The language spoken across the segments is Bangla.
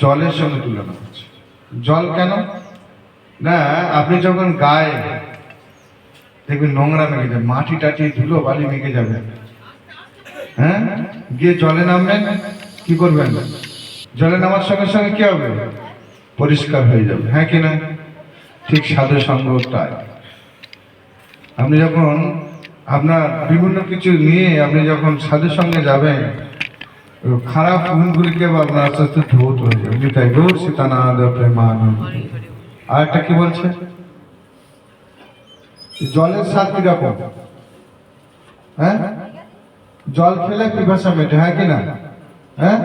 জলের সঙ্গে তুলনা করছে। জল কেন না, আপনি যখন গায়ে দেখবেন নোংরা মেঘে যাবে, মাটি টাটি ধুলো বালি মেঘে যাবে, হ্যাঁ, গিয়ে জলে নামবেন, কি করবেন? জলে নামার সঙ্গে সঙ্গে কি হবে? পরিষ্কার হয়ে যাবে, হ্যাঁ কিনা? ঠিক সাধু সঙ্গটাই। আপনি যখন আপনার বিভিন্ন কিছু নিয়ে আপনি যখন সাধু সঙ্গে যাবেন, খারাপ গুণগুলিকে আপনার আস্তে আস্তে ধৌত হয়ে যাবে। নিতাই গৌর সীতানাথ প্রেমানন্দ। আর একটা কি বলছে? জলের স্বাদ কিরকম? হ্যাঁ, জল খেলে পিপাসা মেটে, হ্যাঁ কিনা? হ্যাঁ,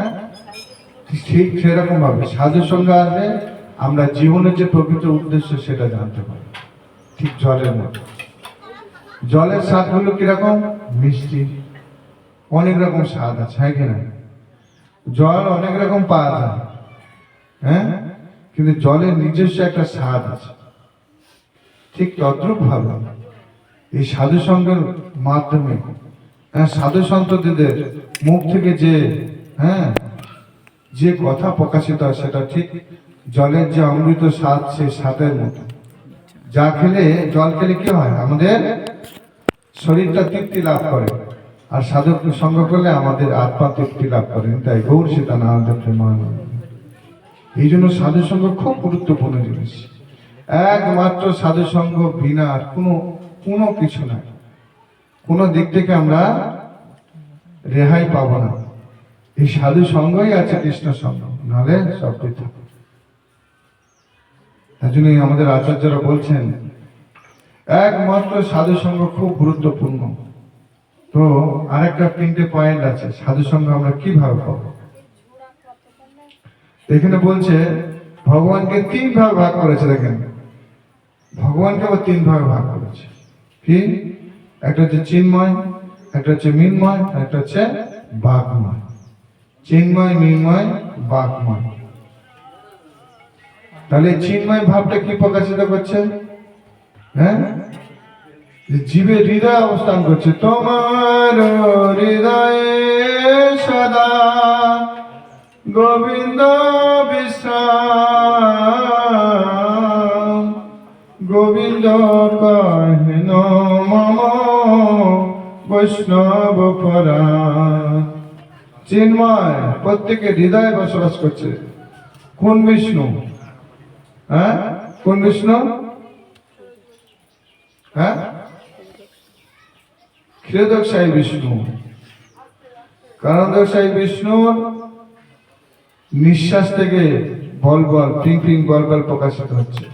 ঠিক সেরকম ভাবে সাধুর সঙ্গে আসলে আমরা জীবনের যে প্রকৃত উদ্দেশ্য সেটা জানতে পারি। ঠিক জলের মতো। জলের স্বাদ হলো কিরকম? মিষ্টি। অনেক রকম স্বাদ আছে, হ্যাঁ কিনা? জল অনেক রকম পাওয়া যায়, হ্যাঁ, কিন্তু জলের নিজস্ব একটা স্বাদ আছে। ঠিক তদ্রূপ ভাবে এই সাধু সঙ্গের মাধ্যমে সাধু সন্তদের মুখ থেকে যে যে কথা প্রকাশিত হয় সেটা ঠিক জলের যে অমৃত স্বাদ, সেই স্বাদের মতো। যা খেলে, জল খেলে কি হয়? আমাদের শরীরটা তৃপ্তি লাভ করে, আর সাধক সঙ্গ করলে আমাদের আত্মা তৃপ্তি লাভ করে। তাই গৌর সীতানাথ প্রেমানন্দ। এই জন্য সাধু সঙ্গ খুব গুরুত্বপূর্ণ জিনিস। একমাত্র সাধু সঙ্গ বিনা আর কোনো কিছু নাই। কোনো দিক থেকে আমরা রেহাই পাবো না। এই সাধু সঙ্গই আছে কৃষ্ণ সঙ্গ, নাহলে সব বৃথা। তার জন্য আমাদের আচার্যরা বলছেন একমাত্র সাধু সঙ্গ খুব গুরুত্বপূর্ণ। তো আরেকটা 3টে পয়েন্ট আছে, সাধু সঙ্গ আমরা কিভাবে পাবো। এখানে বলছে ভগবানকে 3 ভাগে ভাগ করেছে। দেখেন, ভগবানকে আবার 3 ভাগে ভাগ করেছে। কি? একটা হচ্ছে চিন্ময়, একটা হচ্ছে মিন্ময়, একটা হচ্ছে বাকময়। চিন্ময়, মিন্ময়, বাকময়। তাহলে চিন্ময় ভাবটা কি প্রকাশিত করছে? হ্যাঁ, জীবের হৃদয় অবস্থান করছে। তোমার হৃদয়ে সদা গোবিন্দ বিশ্রাম, গোবিন্দ কহেন মম বৈষ্ণব পরাণ। চিন্ময় প্রত্যেকের হৃদয়ে বসবাস করছে। কোন বিষ্ণু? হ্যাঁ, কোন বিষ্ণু? হ্যাঁ, ক্ষীরোদকশায়ী বিষ্ণু। কারণদকশায়ী বিষ্ণুর নিঃশ্বাস থেকে বল বল পিং পিং বল বল প্রকাশিত হচ্ছে।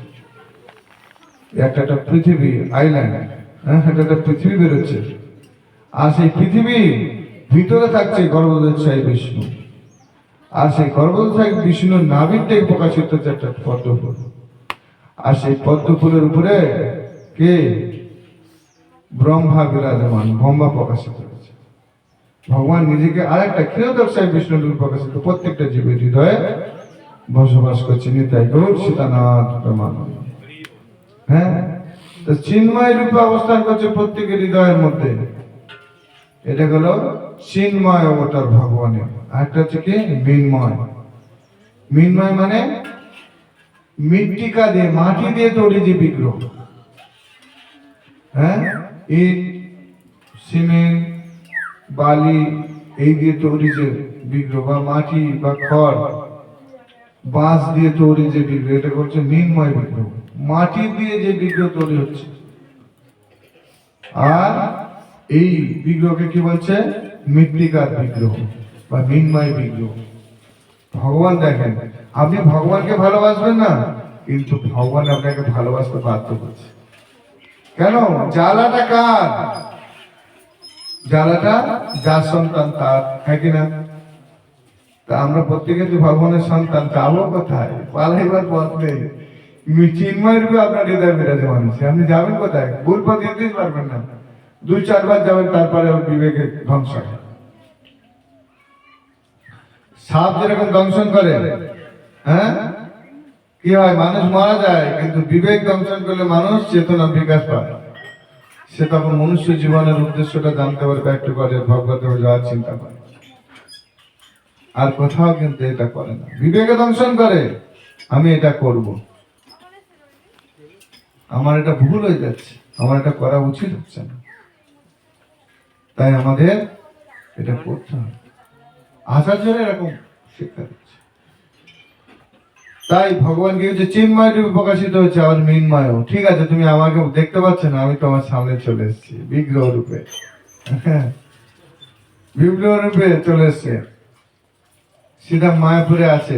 একটা পৃথিবী আইল্যান্ড, হ্যাঁ, একটা পৃথিবী বেরোচ্ছে। আর সেই পৃথিবী ভিতরে থাকছে গর্ভদোষায়ী বিষ্ণু। আর সেই গর্ভদোষায়ী বিষ্ণুর নাভির থেকে প্রকাশিত হচ্ছে একটা পদ্ম ফুল। আর সেই পদ্ম ফুলের উপরে কে? ব্রহ্মা বিরাজমান, ব্রহ্মা প্রকাশিত হয়েছে। ভগবান নিজেকে আরেকটা ক্ষীরোদকশায়ী বিষ্ণুর প্রকাশিত প্রত্যেকটা জীবের হৃদয়ে বসবাস করছে। নিতাই গৌর সীতানাথ প্রেমানন্দ। হ্যাঁ, তো চিন্ময় রূপে অবস্থান করছে প্রত্যেকের হৃদয়ের মধ্যে। এটা হলো চিন্ময় অবতার ভগবানের। আরেকটা হচ্ছে কি? মিন্ময়। মিন্ময় মানে মৃত্তিকা দিয়ে, মাটি দিয়ে তৈরি যে বিগ্রহ, হ্যাঁ, ইট, সিমেন্ট, বালি এই দিয়ে তৈরি যে বিগ্রহ, বা মাটি বা খড়, বাঁশ দিয়ে তৈরি যে বিগ্রহ, এটা করছে মৃন্ময় বিগ্রহ। মাটি দিয়ে যে বিগ্রহ তৈরি হচ্ছে, আর এই বিগ্রহকে কি বলছে? মৃত্তিকার বিগ্রহ বা মৃন্ময় বিগ্রহ। ভগবান দেখেন, আপনি ভগবানকে ভালোবাসবেন না, কিন্তু ভগবান আপনাকে ভালোবাসতে বাধ্য করছে। কেন? জ্বালাটা কার? জ্বালাটা যার সন্তান তার, হ্যাঁ কিনা? তা আমরা প্রত্যেকে তো ভগবানের সন্তান, যাবো কোথায়? পালাইবার পথ নেই। চিন্ময় রূপে আপনার হৃদয় বিরাজমান আছে, আপনি যাবেন কোথায়? ভুল পথ যেতেই পারবেন না। 2-4 বার যাবেন, তারপরে বিবেকের ধ্বংস হয়। সাপ যেরকম দংশন করে, হ্যাঁ, কি হয়? মানুষ মারা যায়, কিন্তু বিবেক দংশন করলে মানুষ চেতনা বিকাশ পায়। সে তখন মনুষ্য জীবনের উদ্দেশ্যটা জানতে পারে, একটু করে ভগবত যাওয়ার চিন্তা করে। আর কোথাও কিন্তু এটা করে না, বিবেকে দংশন করে আমি এটা করব, আমার এটা ভুল হয়ে যাচ্ছে, আমার এটা করা উচিত হচ্ছে না, তাই আমাদের এটা করতে হবে। আচার্যরা এরকম শিক্ষা দিচ্ছে। তাই ভগবানকে যে চিন্ময় রূপে প্রকাশিত হচ্ছে, আবার মৃন্ময়। ঠিক আছে, তুমি আমাকে দেখতে পাচ্ছ না, আমি তোমার সামনে চলে এসেছি বিগ্রহ রূপে, বিগ্রহ রূপে চলে এসছে। সীতা মায়াপুরে আছে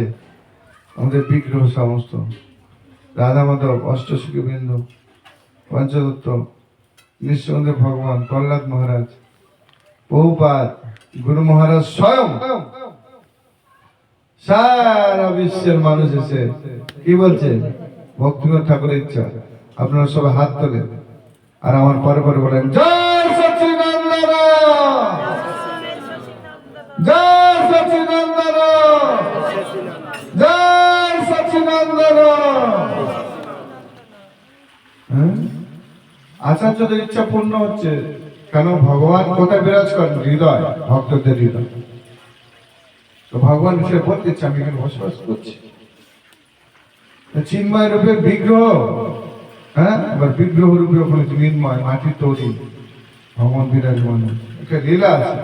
আমাদের বিগ্রহ সমস্ত, রাধা মাধব, অষ্টসখী বিন্দু, পঞ্চদত্ত, নিঃসন্দেহ ভগবান, প্রহ্লাদ মহারাজ, বহুপাদ, গুরু মহারাজ স্বয়ং, সারা বিশ্বের মানুষ এসে কি বলছে, ভক্তিনাথ ঠাকুরের ইচ্ছা। আপনারা সবাই হাত তোলেন আর আমার পরে পরে বলেন, জয় সচ্চিদানন্দ, জয় সচ্চিদানন্দ, জয় সচ্চিদানন্দ। আচার্যদের ইচ্ছা পূর্ণ হচ্ছে, কেন ভগবান কোথায় বিরাজ করেন, হৃদয়, ভক্তদের হৃদয়। তো ভগবান সে বলতেছে আমি এখানে বসবাস করছি, চিন্ময় রূপে বিগ্রহ, এবার বিগ্রহ রূপে ওখানে মৃন্ময়, মাটির তৈরি ভগবান বিরাজমান, একটা লীলা আছে।